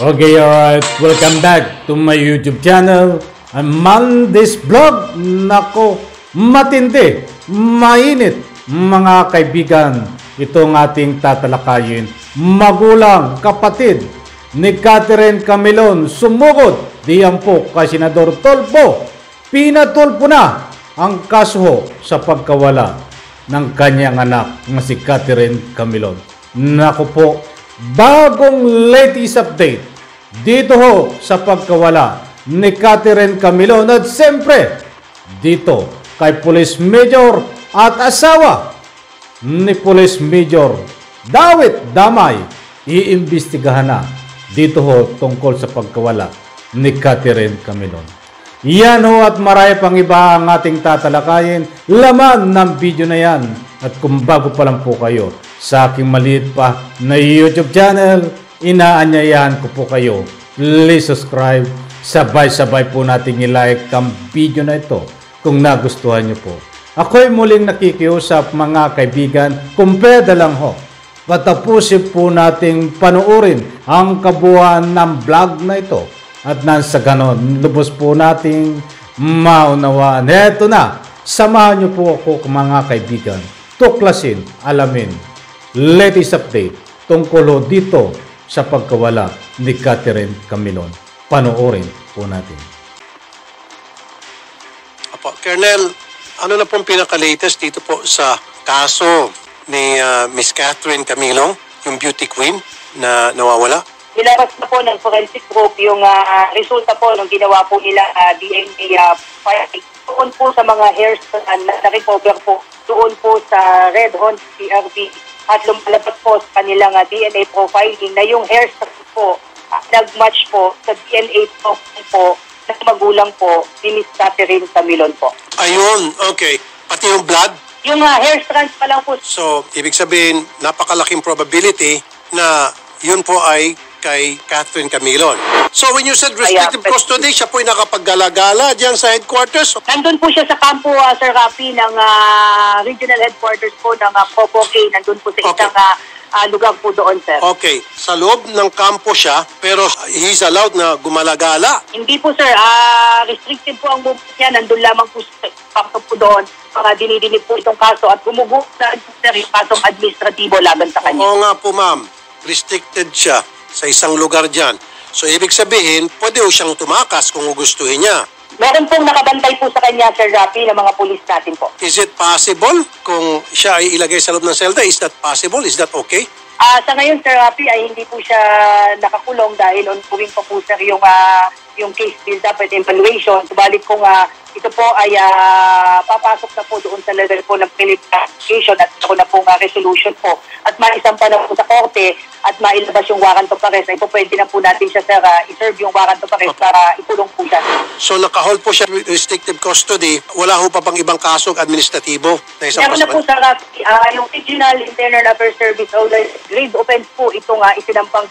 Okay, alright. Welcome back to my YouTube channel. I'm this vlog. Nako, matindi, mainit, mga kaibigan. Itong ating tatalakayin. Magulang, kapatid ni Catherine Camilon sumugod diyan po kay Senador Tolpo. Pinatulpo na ang kaso sa pagkawala ng kanyang anak na si Catherine Camilon. Nako po, bagong latest update dito ho sa pagkawala ni Catherine Camilon at siyempre dito kay Police Major at asawa ni Police Major Dawit Damay. Iimbestigahan na dito ho tungkol sa pagkawala ni Catherine Camilon. Yan ho at marami pang iba ang ating tatalakayin. Laman ng video na yan. At kung bago pa lang po kayo sa aking maliit pa na YouTube channel, inaanyayahan ko po kayo. Please subscribe. Sabay-sabay po natin i-like ang video na ito kung nagustuhan nyo po. Ako'y muling nakikiusap mga kaibigan. Kung pwede lang ho, patapusin po nating panuorin ang kabuuan ng vlog na ito. At nang sa ganon, lubos po nating maunawaan. Eto na, samahan nyo po ako mga kaibigan. Tuklasin, alamin, latest update tungkol dito sa pagkawala ni Catherine Camilon. Panoorin po natin. Apo, Colonel, ano na pong pinaka-latest dito po sa kaso ni Miss Catherine Camilon, yung beauty queen na nawawala? Nilabas na po ng forensic group yung resulta po ng ginawa po nila DNA filing. Doon po sa mga hairs na na-recover po, doon po sa Red Horse PRB at lumalabas po sa kanilang DNA profiling na yung hairs po nag-match po sa DNA profile po ng magulang po ni Miss Catherine Camilon po. Ayun, okay. Pati yung blood? Yung hair strands pa lang po. So, ibig sabihin, napakalaking probability na yun po ay kay Catherine Camilon. So, when you said restrictive custody, siya po ay nakapaggalagala dyan sa headquarters? Nandun po siya sa kampo, Sir Rafi, ng regional headquarters po ng Popoke. Nandun po sa isang lugar po doon, sir. Okay. Sa loob ng kampo siya, pero he's allowed na gumalagala? Hindi po, sir. Restricted po ang movement niya. Nandun lamang po sa kampo po doon. Dinidinip po itong kaso at gumugot na yung kasong administratibo laban sa kanya. Oo nga po, ma'am. Restricted siya sa isang lugar dyan. So, ibig sabihin, pwede ho siyang tumakas kung gustuhin niya. Meron pong nakabantay po sa kanya, Sir Rafi, ng mga pulis natin po. Is it possible kung siya ay ilagay sa loob ng selda? Is that possible? Is that okay? Sa ngayon, Sir Rafi, ay hindi po siya nakakulong dahil ongoing pa po, sir, yung case build-up at evaluation. Subalit kung ito po ay papasok na po doon sa level po ng application at ako na po resolution po at maisampa na po sa korte at mailabas yung warrant of arrest, ay po pwede na po natin siya, sir, i-serve yung warrant of arrest para ikulong po siya. So nakahold po siya with restrictive custody, wala ho pa bang ibang kasong administratibo na isang Meron na po, sir, yung Regional Internal Affairs Service grade offense po itong isinampang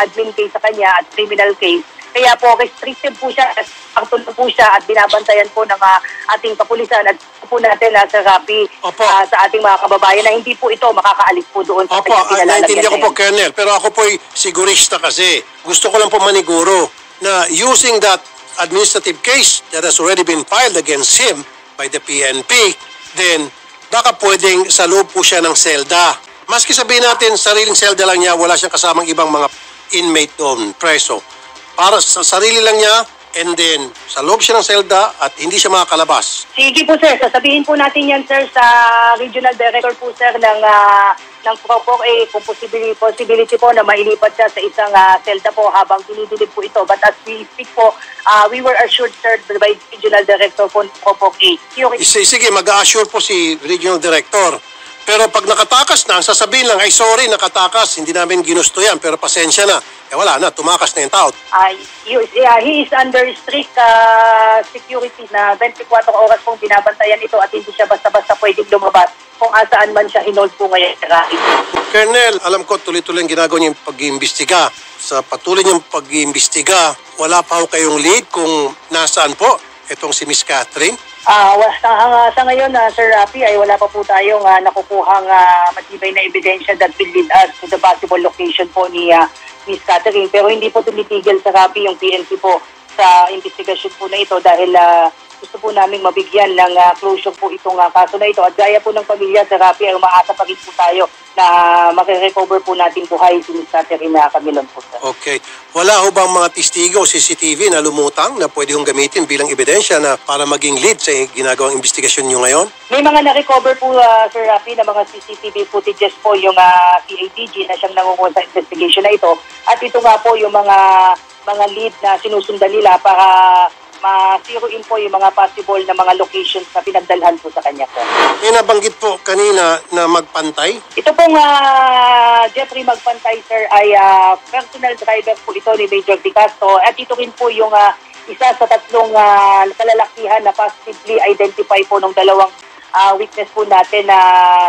admin case sa kanya at criminal case. Kaya po, restricted po siya, pagtulong po siya at binabantayan po ng ating kapulisan at po natin sa Rafi sa ating mga kababayan na hindi po ito makakaalis po doon sa naintindihan ko po, Colonel. Pero ako po'y sigurista kasi. Gusto ko lang po maniguro na using that administrative case that has already been filed against him by the PNP, then baka pwedeng sa loob po siya ng selda. Maski sabihin natin, sariling selda lang niya, wala siyang kasamang ibang mga inmate doon, preso. Para sa sarili lang niya, and then sa loob siya ng selda at hindi siya makakalabas. Sige po, sir. Sasabihin po natin yan, sir, sa regional director po, sir, ng Propok, kung possibility po na mailipat siya sa isang selda po habang dinidilip po ito. But as we speak po, we were assured, sir, by regional director po ng Propok A. Sige, mag-assure po si regional director. Pero pag nakatakas na, sasabihin lang, ay sorry, nakatakas, hindi namin ginusto yan, pero pasensya na. Wala na, tumakas na yung tao. He is under strict security na 24 oras pong binabantayan ito at hindi siya basta-basta pwedeng lumabas kung asaan man siya hinold po ngayon. Colonel, alam ko tuloy-tuloy ang ginagawa niyong pag-iimbestiga. Sa patuloy niyong pag-iimbestiga, wala pa ho kayong lead kung nasaan po itong si Miss Catherine? Sa ngayon, Sir Rafi, ay wala pa po tayong nakukuhang matibay na ebidensya that will lead us to the possible location po ni Miss Catherine. Pero hindi po tumitigil sa Rafi yung PNP po sa investigasyon po na ito dahil gusto po namin mabigyan ng closure po itong kaso na ito. At gaya po ng pamilya sa Rafi ay umaasa pa rin po tayo na maki-recover po natin buhay si Miss Catherine Camilon po, sir. Okay. Wala ho bang mga testigo o CCTV na lumutang na pwede hong gamitin bilang ebidensya na para maging lead sa ginagawang investigasyon nyo ngayon? May mga na-recover po, Sir Rafi, na mga CCTV footages po yung CADG na siyang nangunguha sa investigation na ito. At ito nga po yung mga lead na sinusundan nila para ma-zeroin po yung mga possible na mga locations na pinagdalhan po sa kanya po. May nabanggit po kanina na magpantay? Ito pong Jeffrey Magpantay, sir, ay personal driver po ito ni Major De Castro. At ito rin po yung isa sa tatlong kalalakihan na positively identify po ng dalawang witness po natin na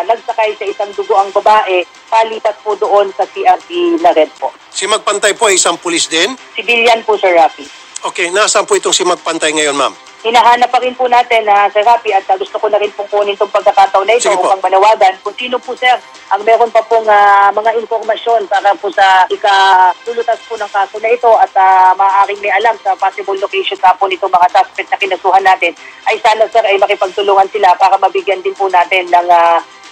nagsakay sa isang dugoang babae, palipat po doon sa CRT na red po. Si Magpantay po ay isang pulis din? Civilian po, Sir Rafi. Okay, nasaan po itong si Magpantay ngayon, ma'am? Hinahanap pa rin po natin, Sir Rafi, at gusto ko na rin pong kunin itong pagkakataon na ito upang manawagan kung sino po, sir, ang meron pa pong mga informasyon para po sa ikatulutas po ng kaso na ito at maaaring may alam sa possible location sa po nito mga suspect na kinasuhan natin, ay sana, sir, ay makipagtulungan sila para mabigyan din po natin ng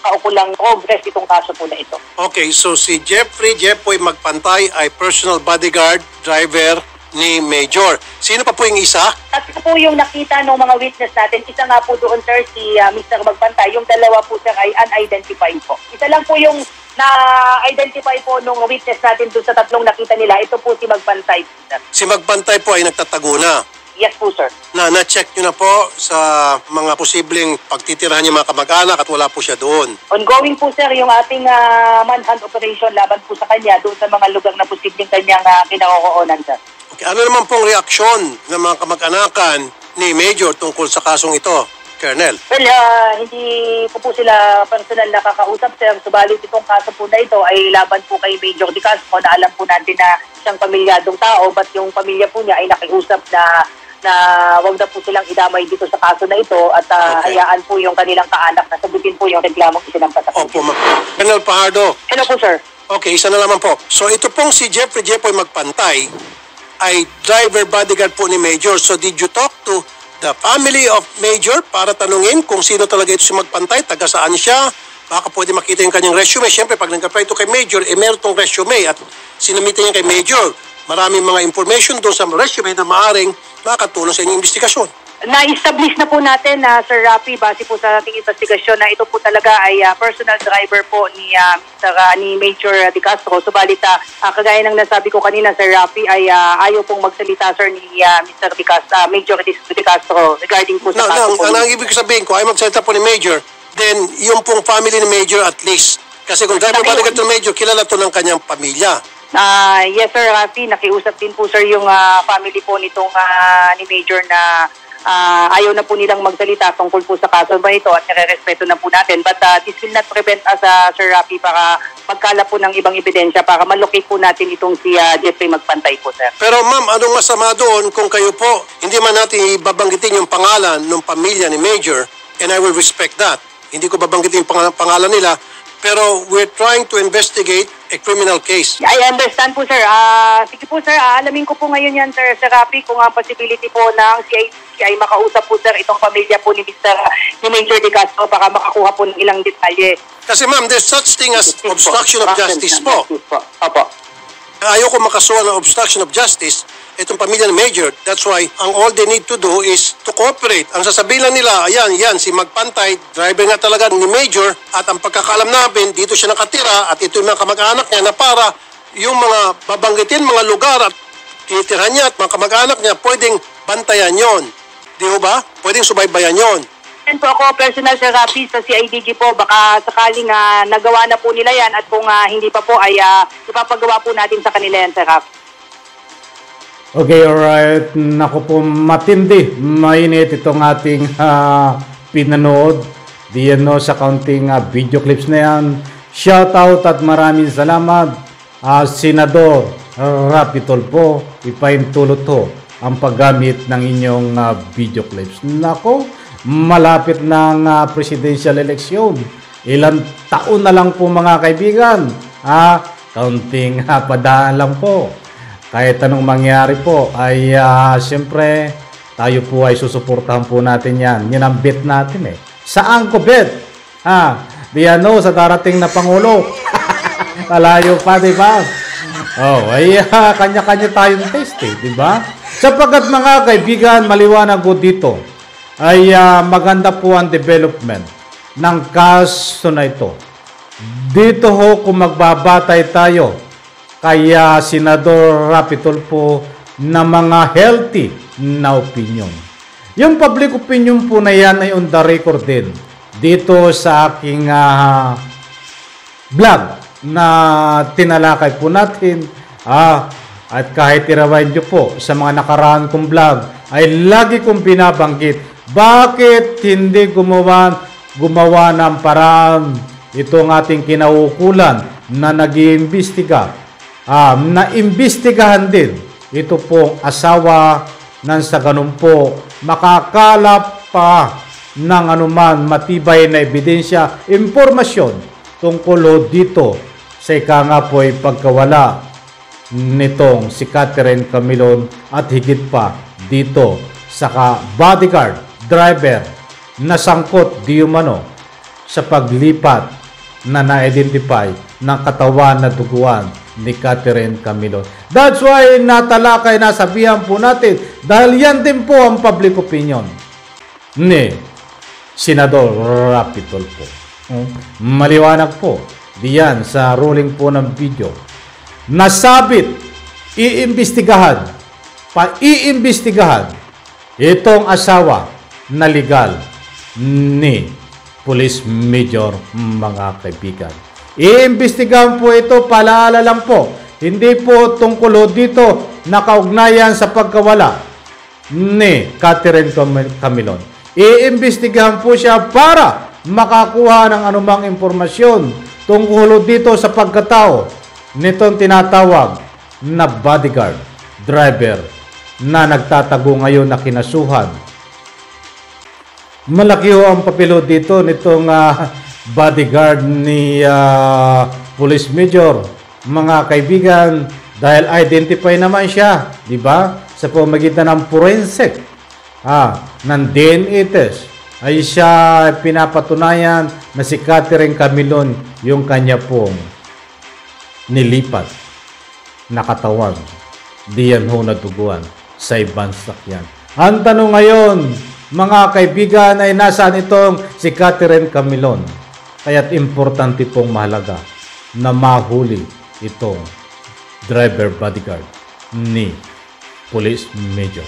kaukulang progress itong kaso po na ito. Okay, so si Jeffoy Magpantay ay personal bodyguard, driver ni Major. Sino pa po yung isa? At po yung nakita ng mga witness natin, isa nga po doon, sir, si Mr. Magpantay. Yung dalawa po, sir, ay unidentified po. Isa lang po yung na-identify po nung witness natin doon sa tatlong nakita nila. Ito po si Magpantay, sir. Si Magpantay po ay nagtatago na. Yes po, sir. Na-check nyo na po sa mga posibleng pagtitirahan niya mga kamag-anak at wala po siya doon. Ongoing po, sir, yung ating manhunt operation laban po sa kanya doon sa mga lugar na posibleng kanyang kinakokoonan, sir. Okay, ano naman pong reaksyon ng mga kamag-anakan ni Major tungkol sa kasong ito, Colonel? Well, hindi po sila personal nakakausap, sir. Subalit itong kaso po na ito ay laban po kay Major De Castro na alam po natin na siyang pamilyadong tao, but yung pamilya po niya ay nakiusap na wag na po silang idamay dito sa kaso na ito at hayaan po yung kanilang kaanak na sagutin po yung reklamong isinampas sa kanila. Opo, Colonel Pajardo. Hello po, sir. Okay, isa na naman po. So ito pong si Jeffoy Magpantay ay driver bodyguard po ni Major. So did you talk to the family of Major para tanungin kung sino talaga ito si Magpantay, taga saan siya? Baka pwede makita yung kanyang resume. Siyempre, pag nag-apply ito kay Major, meron itong resume at sinamitan niya kay Major. Maraming mga information doon sa resume na maaaring makatulong sa inyong investigasyon. Na-establish na po natin, Sir Rafi, base po sa ating investigasyon na ito po talaga ay personal driver po ni Major De Castro. Subalit, kagaya ng nasabi ko kanina, Sir Rafi, ay ayaw pong magsalita, sir, ni Mr. De Castro, Major De Castro regarding po sa kaso po. Ang ibig sabihin ko, ay magsalita po ni Major, then yung pong family ni Major at least. Kasi kung driver bodyguard ng Major, kilala to ng kanyang pamilya. Yes, Sir Rafi, nakiusap din po, sir, yung family po nitong ni Major na ayaw na po nilang magsalita tungkol po sa kaso ba ito at nire-respeto na po natin. But this will not prevent us, Sir Rafi, para magkala po ng ibang ebidensya para malocate po natin itong si Jeffrey Magpantay po, sir. Pero ma'am, anong masama doon kung kayo po, hindi man natin ibabanggitin yung pangalan ng pamilya ni Major, and I will respect that. Hindi ko babanggitin yung pangalan nila, pero we're trying to investigate a criminal case. I understand po, sir. Sige po, sir. Alamin ko po ngayon yan, sir Rafi, kung ang possibility po ng CID ay makausap po, sir, itong pamilya po ni Major De Castro para makakuha po ng ilang detalye. Kasi ma'am, there's such thing as obstruction of justice po. Opo. Ayoko makasuhan ng obstruction of justice itong pamilya ni Major. That's why all they need to do is to cooperate. Ang sasabihin lang nila, yan, si Magpantay, driver nga talaga ni Major, at ang pagkakaalam namin, dito siya nakatira at ito yung mga kamag-anak niya na para yung mga babanggitin, mga lugar at tinitirhan niya at mga kamag-anak niya, pwedeng bantayan yon. Di ho ba? Pwedeng subaybayan yon. And po ako, personal, Sir Rafi, sa CIDG po, baka sakaling nagawa na po nila yan at kung hindi pa po ay ipapagawa po natin sa kanila yan, Sir Rafi. Okay, alright. Naku po, matindi. Mainit itong ating pinanood. Diyan no, sa counting video clips na yan. Shout out at maraming salamat. Senador Rafi Tulfo, ipaintulot ho ang paggamit ng inyong video clips. Nako, malapit ng presidential election. Ilang taon na lang po, mga kaibigan. kaunting padaan lang po. Kahit anong mangyari po ay siyempre tayo po ay susuportahan po natin yan. Yan ang bet natin eh. Saan ko bet? Di ano, sa darating na Pangulo. Malayo pa, di ba? Ay kanya-kanya tayong taste eh, di ba? Sapagkat mga kaibigan, maliwanag ko dito ay maganda po ang development ng kaso na ito. Dito ho kung magbabatay tayo kaya Senador Rapi Tulfo na mga healthy na opinion. Yung public opinion po na yan ay on the record din dito sa aking vlog na tinalakay po natin. At kahit i-rewind nyo po sa mga nakaraan kong vlog ay lagi kong binabanggit bakit hindi gumawa ng paraan itong ating kinaukulan na nag-iimbestiga. Na-imbestigahan din ito pong asawa nang sa ganun po makakalap pa ng anuman matibay na ebidensya, impormasyon tungkol dito sa nga po ay pagkawala nitong si Catherine Camilon at higit pa dito sa bodyguard driver na sangkot di umano sa paglipat na na-identify ng katawan na duguan ni Catherine Camilon. That's why natalakay, nasabihan po natin dahil yan din po ang public opinion ni Senador Rapi Tulfo. Maliwanag po diyan sa ruling po ng video. Nasabit, iimbestigahan itong asawa na legal ni Police Major, mga kaibigan. Iimbestigahan po ito, palaala lang po. Hindi po tungkol dito nakaugnayan sa pagkawala ni Catherine Camilon. Iimbestigahan po siya para makakuha ng anumang impormasyon tungkol dito sa pagkatao nitong tinatawag na bodyguard driver na nagtatago ngayon na kinasuhan. Malaki ho ang papel dito nitong bodyguard ni Police Major, mga kaibigan, dahil identify naman siya, di ba? Sa pamagitan ng forensic, ng DNA test, ay siya pinapatunayan na si Catherine Camilon yung kanya pong nilipat na katawan. Diyan ho natuguan sa ibang sakyan. Ang tanong ngayon, mga kaibigan, ay nasaan itong si Catherine Camilon? Kaya't importante pong mahalaga na mahuli itong driver bodyguard ni Police Major.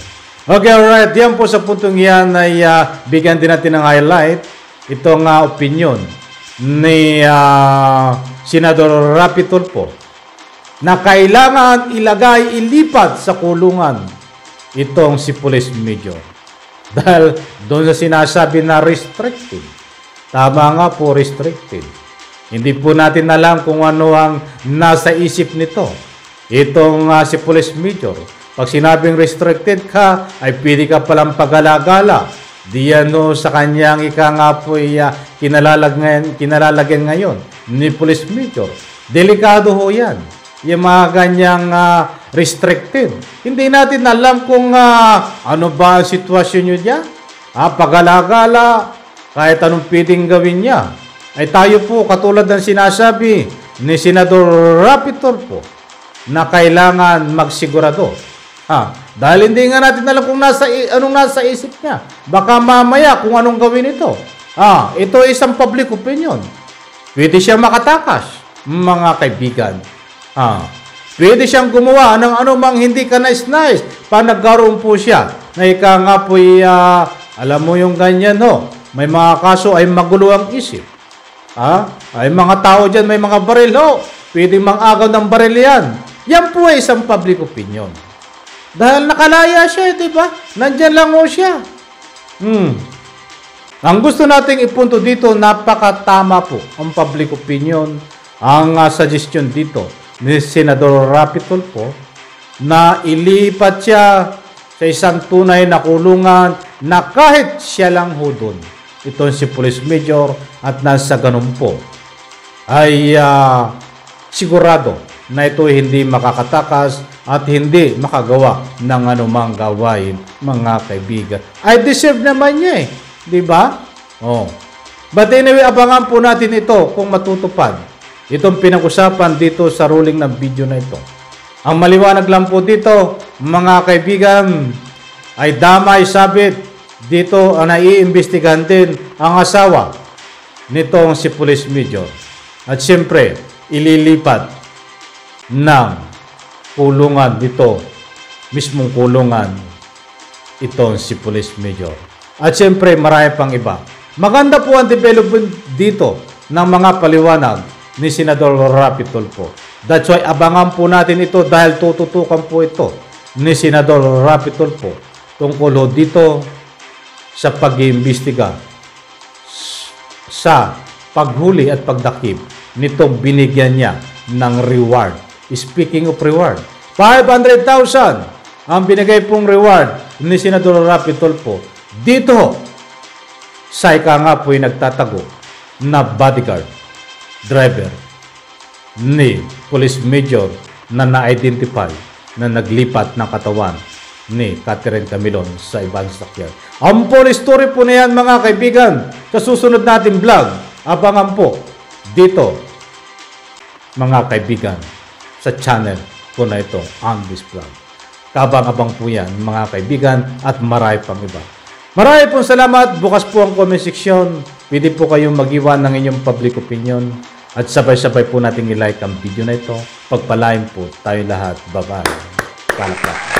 Okay, alright. Yan po sa puntong yan ay bigyan din natin ng highlight itong opinion ni Senador Rapi Tulfo na kailangan ilipat sa kulungan itong si Police Major. Dahil doon sa sinasabi na restricted. Tama nga po, restricted. Hindi po natin alam kung ano ang nasa isip nito. Itong si Police Major. Pag sinabing restricted ka, ay pwede ka palang pagala-gala. Diyan sa kanyang nga po kinalalagyan ngayon ni Police Major. Delikado ho yan. Yung mga ganyang restricted. Hindi natin alam kung ano ba ang sitwasyon nyo dyan. Pagala-gala, kahit anong pwedeng gawin niya. Ay tayo po, katulad ng sinasabi ni Senador Rapi Tulfo, na kailangan magsigurado. Dahil hindi nga natin alam kung anong nasa isip niya. Baka mamaya kung anong gawin ito. Ito ay isang public opinion. Pwede siya makatakas, mga kaibigan. Pwede siyang gumawa ng anumang hindi ka nais-nais pa nagkaroon po siya na nga po alam mo yung ganyan may mga kaso ay magulo ang isip. Ay mga tao dyan may mga baril pwedeng mang-agaw ng baril yan. Yan po ay isang public opinion. Dahil nakalaya siya, di ba? Nandyan lang siya. Ang gusto nating ipunto dito, napakatama po ang public opinion. Ang suggestion dito ni Senador Rapi Tulfo na ilipat siya sa isang tunay na kulungan na kahit siya lang ho doon. Ito si Police Major at nasa ganun po ay sigurado na ito hindi makakatakas at hindi makagawa ng anumang gawain, mga kaibigan. Ay deserve naman niya eh. Di ba? Oh. But anyway, abangan po natin ito kung matutupad. Itong pinag-usapan dito sa ruling ng video na ito. Ang maliwanag lang po dito, mga kaibigan, ay damay sabit. Dito ang naiimbestigahan din ang asawa nitong si Police Major. At siyempre, ililipat ng kulungan dito, mismong kulungan itong si Police Major. At siyempre, marami pang iba. Maganda po ang development dito ng mga paliwanag ni Senador Rapi Tulfo. That's why abangan po natin ito dahil tututukan po ito ni Senador Rapi Tulfo tungkol dito sa pag-iimbestiga sa paghuli at pagdakip nitong binigyan niya ng reward. Speaking of reward, 500,000 ang binigay pong reward ni Senador Rapi Tulfo dito sa ika nga po'y nagtatago na bodyguard driver ni Police Major na na-identify na naglipat ng katawan ni Catherine Camilon sa ibang sakyan. Ang full story po na yan, mga kaibigan, sa susunod natin vlog. Abangan po dito, mga kaibigan, sa channel ko na ito, on this vlog. Kabang-abang po yan, mga kaibigan, at marami pang iba. Marami pong salamat. Bukas po ang comment section. Pwede po kayong mag-iwan ng inyong public opinion. At sabay-sabay po natin i-like ang video na ito. Pagpalain po tayo lahat. Bye-bye. Kalap.